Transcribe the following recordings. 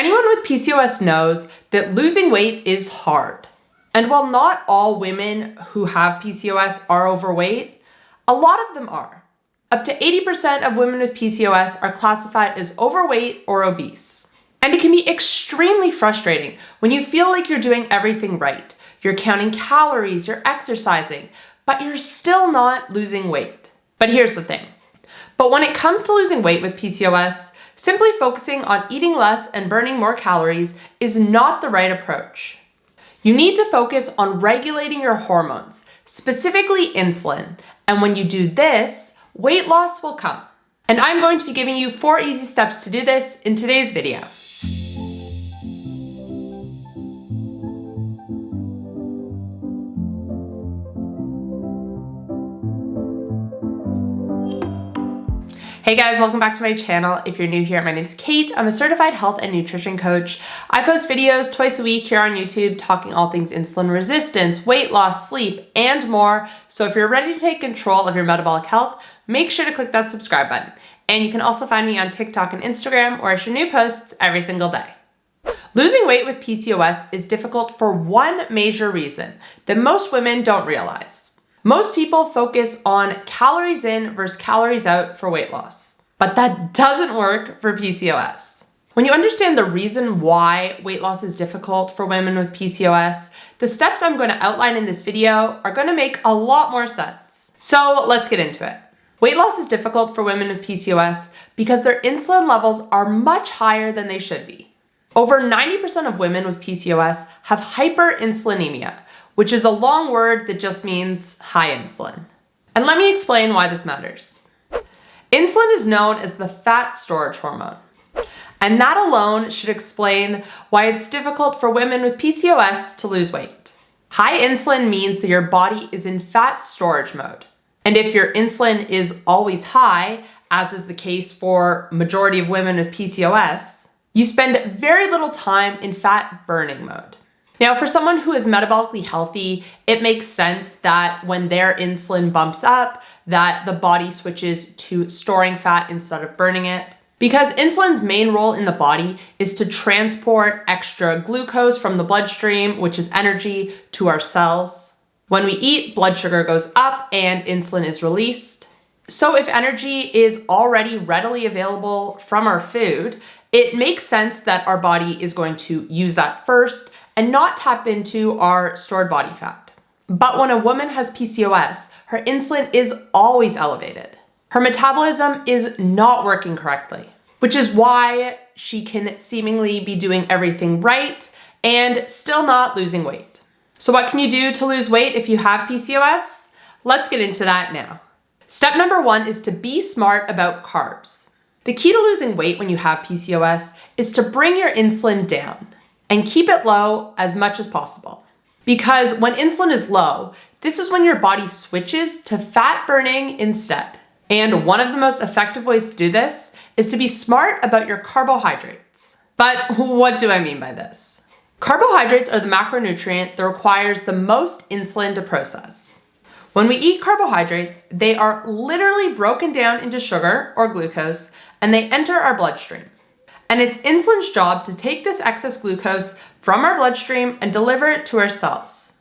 Anyone with PCOS knows that losing weight is hard. And while not all women who have PCOS are overweight, a lot of them are. Up to 80% of women with PCOS are classified as overweight or obese. And it can be extremely frustrating when you feel like you're doing everything right. You're counting calories, you're exercising, but you're still not losing weight. But here's the thing. But when it comes to losing weight with PCOS, simply focusing on eating less and burning more calories is not the right approach. You need to focus on regulating your hormones, specifically insulin. And when you do this, weight loss will come. And I'm going to be giving you 4 easy steps to do this in today's video. Hey guys, welcome back to my channel. If you're new here, my name is Kate. I'm a certified health and nutrition coach. I post videos twice a week here on YouTube talking all things insulin resistance, weight loss, sleep, and more. So if you're ready to take control of your metabolic health, make sure to click that subscribe button. And you can also find me on TikTok and Instagram, where I share new posts every single day. Losing weight with PCOS is difficult for one major reason that most women don't realize. Most people focus on calories in versus calories out for weight loss, but that doesn't work for PCOS. When you understand the reason why weight loss is difficult for women with PCOS, the steps I'm going to outline in this video are going to make a lot more sense. So let's get into it. Weight loss is difficult for women with PCOS because their insulin levels are much higher than they should be. Over 90% of women with PCOS have hyperinsulinemia, which is a long word that just means high insulin. And let me explain why this matters. Insulin is known as the fat storage hormone. And that alone should explain why it's difficult for women with PCOS to lose weight. High insulin means that your body is in fat storage mode. And if your insulin is always high, as is the case for majority of women with PCOS, you spend very little time in fat burning mode. Now, for someone who is metabolically healthy, it makes sense that when their insulin bumps up, that the body switches to storing fat instead of burning it. Because insulin's main role in the body is to transport extra glucose from the bloodstream, which is energy, to our cells. When we eat, blood sugar goes up and insulin is released. So if energy is already readily available from our food, it makes sense that our body is going to use that first and not tap into our stored body fat. But when a woman has PCOS, her insulin is always elevated. Her metabolism is not working correctly, which is why she can seemingly be doing everything right and still not losing weight. So what can you do to lose weight if you have PCOS? Let's get into that now. Step number 1 is to be smart about carbs. The key to losing weight when you have PCOS is to bring your insulin down and keep it low as much as possible. Because when insulin is low, this is when your body switches to fat burning instead. And one of the most effective ways to do this is to be smart about your carbohydrates. But what do I mean by this? Carbohydrates are the macronutrient that requires the most insulin to process. When we eat carbohydrates, they are literally broken down into sugar or glucose, and they enter our bloodstream. And it's insulin's job to take this excess glucose from our bloodstream and deliver it to our cells.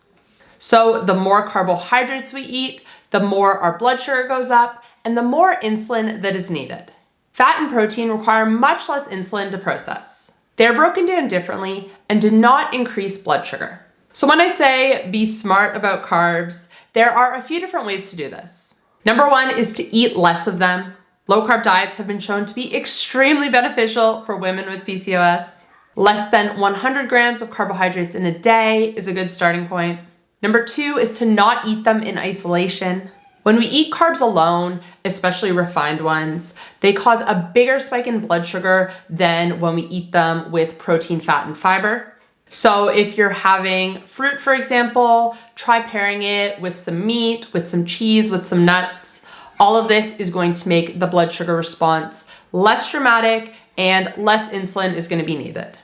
So the more carbohydrates we eat, the more our blood sugar goes up and the more insulin that is needed. Fat and protein require much less insulin to process. They are broken down differently and do not increase blood sugar. So when I say be smart about carbs, there are a few different ways to do this. Number 1 is to eat less of them. Low-carb diets have been shown to be extremely beneficial for women with PCOS. Less than 100 grams of carbohydrates in a day is a good starting point. Number 2 is to not eat them in isolation. When we eat carbs alone, especially refined ones, they cause a bigger spike in blood sugar than when we eat them with protein, fat, and fiber. So if you're having fruit, for example, try pairing it with some meat, with some cheese, with some nuts. All of this is going to make the blood sugar response less dramatic and less insulin is going to be needed.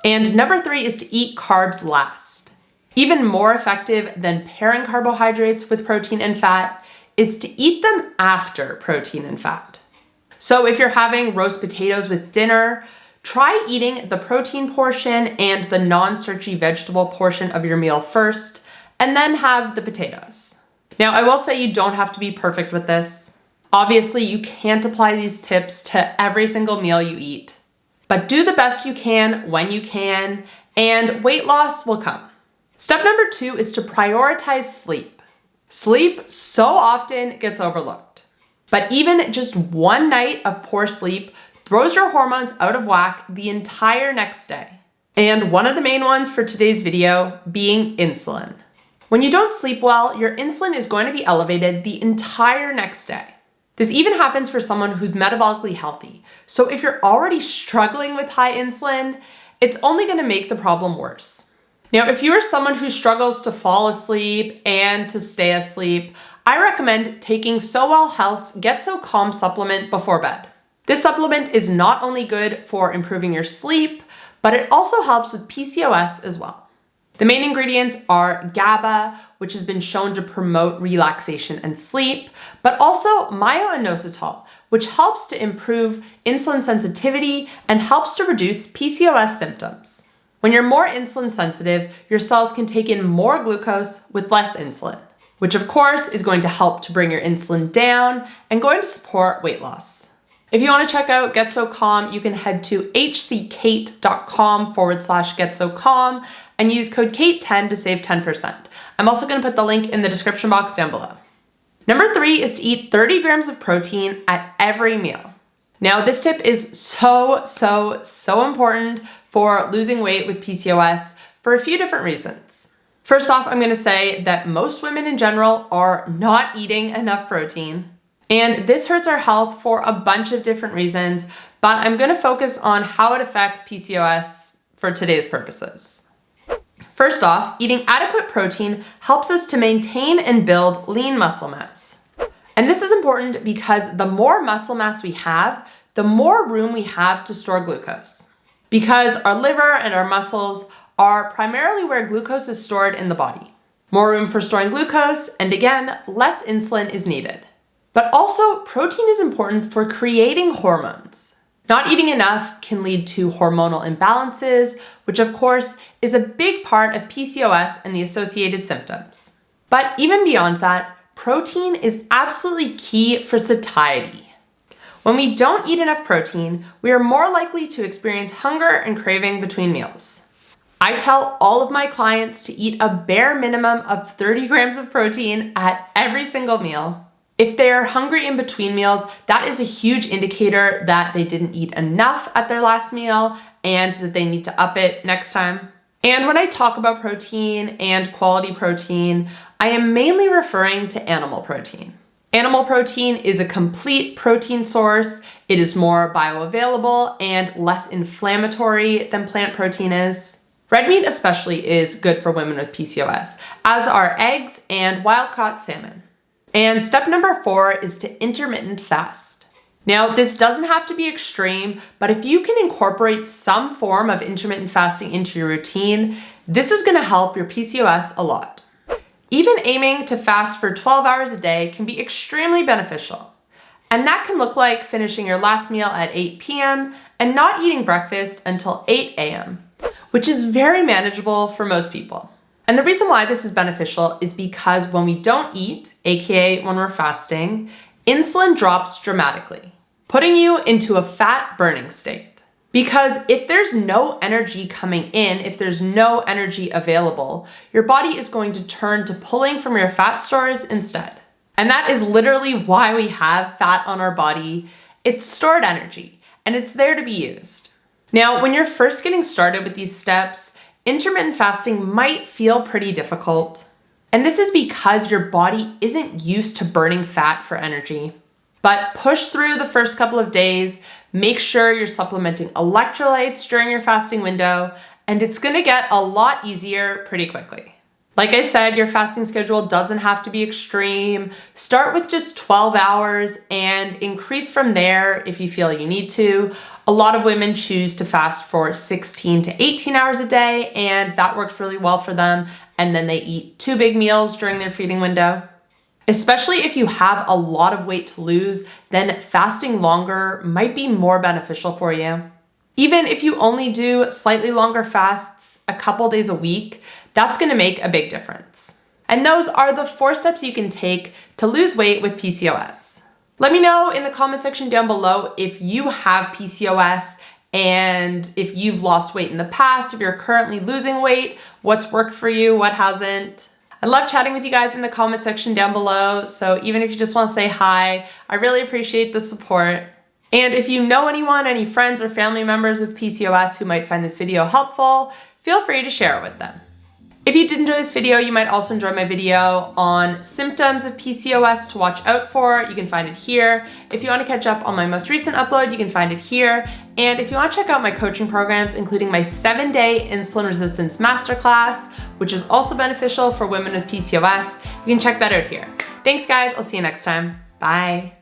And number 3 is to eat carbs last. Even more effective than pairing carbohydrates with protein and fat is to eat them after protein and fat. So if you're having roast potatoes with dinner, try eating the protein portion and the non-starchy vegetable portion of your meal first, and then have the potatoes. Now, I will say you don't have to be perfect with this. Obviously, you can't apply these tips to every single meal you eat, but do the best you can when you can, and weight loss will come. Step number 2 is to prioritize sleep. Sleep so often gets overlooked, but even just one night of poor sleep throws your hormones out of whack the entire next day. And one of the main ones for today's video being insulin. When you don't sleep well, your insulin is going to be elevated the entire next day. This even happens for someone who's metabolically healthy. So if you're already struggling with high insulin, it's only going to make the problem worse. Now, if you are someone who struggles to fall asleep and to stay asleep, I recommend taking 𝘾𝙀𝗼𝘾𝙃 𝗾𝙊𝙉𝗾 supplement before bed. This supplement is not only good for improving your sleep, but it also helps with PCOS as well. The main ingredients are GABA, which has been shown to promote relaxation and sleep, but also myo-inositol, which helps to improve insulin sensitivity and helps to reduce PCOS symptoms. When you're more insulin sensitive, your cells can take in more glucose with less insulin, which of course is going to help to bring your insulin down and going to support weight loss. If you want to check out 𝘾𝙊𝗼𝗾, you can head to hckate.com/𝘾𝙊𝗼 and use code KATE10 to save 10%. I'm also going to put the link in the description box down below. Number 3 is to eat 30 grams of protein at every meal. Now, this tip is so important for losing weight with PCOS for a few different reasons. First off, I'm going to say that most women in general are not eating enough protein. And this hurts our health for a bunch of different reasons, but I'm going to focus on how it affects PCOS for today's purposes. First off, eating adequate protein helps us to maintain and build lean muscle mass. And this is important because the more muscle mass we have, the more room we have to store glucose. Because our liver and our muscles are primarily where glucose is stored in the body. More room for storing glucose, and again, less insulin is needed. But also, protein is important for creating hormones. Not eating enough can lead to hormonal imbalances, which of course is a big part of PCOS and the associated symptoms. But even beyond that, protein is absolutely key for satiety. When we don't eat enough protein, we are more likely to experience hunger and craving between meals. I tell all of my clients to eat a bare minimum of 30 grams of protein at every single meal. If they're hungry in between meals, that is a huge indicator that they didn't eat enough at their last meal and that they need to up it next time. And when I talk about protein and quality protein, I am mainly referring to animal protein. Animal protein is a complete protein source. It is more bioavailable and less inflammatory than plant protein is. Red meat especially is good for women with PCOS, as are eggs and wild-caught salmon. And step number 4 is to intermittent fast. Now, this doesn't have to be extreme, but if you can incorporate some form of intermittent fasting into your routine, this is going to help your PCOS a lot. Even aiming to fast for 12 hours a day can be extremely beneficial. And that can look like finishing your last meal at 8 p.m. and not eating breakfast until 8 a.m., which is very manageable for most people. And the reason why this is beneficial is because when we don't eat, aka when we're fasting, insulin drops dramatically, putting you into a fat burning state. Because if there's no energy coming in, if there's no energy available, your body is going to turn to pulling from your fat stores instead. And that is literally why we have fat on our body. It's stored energy, and it's there to be used. Now, when you're first getting started with these steps, intermittent fasting might feel pretty difficult. And this is because your body isn't used to burning fat for energy. But push through the first couple of days, make sure you're supplementing electrolytes during your fasting window, and it's gonna get a lot easier pretty quickly. Like I said, your fasting schedule doesn't have to be extreme. Start with just 12 hours and increase from there if you feel you need to. A lot of women choose to fast for 16 to 18 hours a day, and that works really well for them. And then they eat 2 big meals during their feeding window. Especially if you have a lot of weight to lose, then fasting longer might be more beneficial for you. Even if you only do slightly longer fasts a couple days a week, that's gonna make a big difference. And those are the 4 steps you can take to lose weight with PCOS. Let me know in the comment section down below if you have PCOS and if you've lost weight in the past, if you're currently losing weight, what's worked for you, what hasn't. I love chatting with you guys in the comment section down below, so even if you just want to say hi, I really appreciate the support. And if you know anyone, any friends or family members with PCOS who might find this video helpful, feel free to share it with them. If you did enjoy this video, you might also enjoy my video on symptoms of PCOS to watch out for. You can find it here. If you want to catch up on my most recent upload, you can find it here. And if you want to check out my coaching programs, including my 7-day insulin resistance masterclass, which is also beneficial for women with PCOS, you can check that out here. Thanks guys, I'll see you next time. Bye.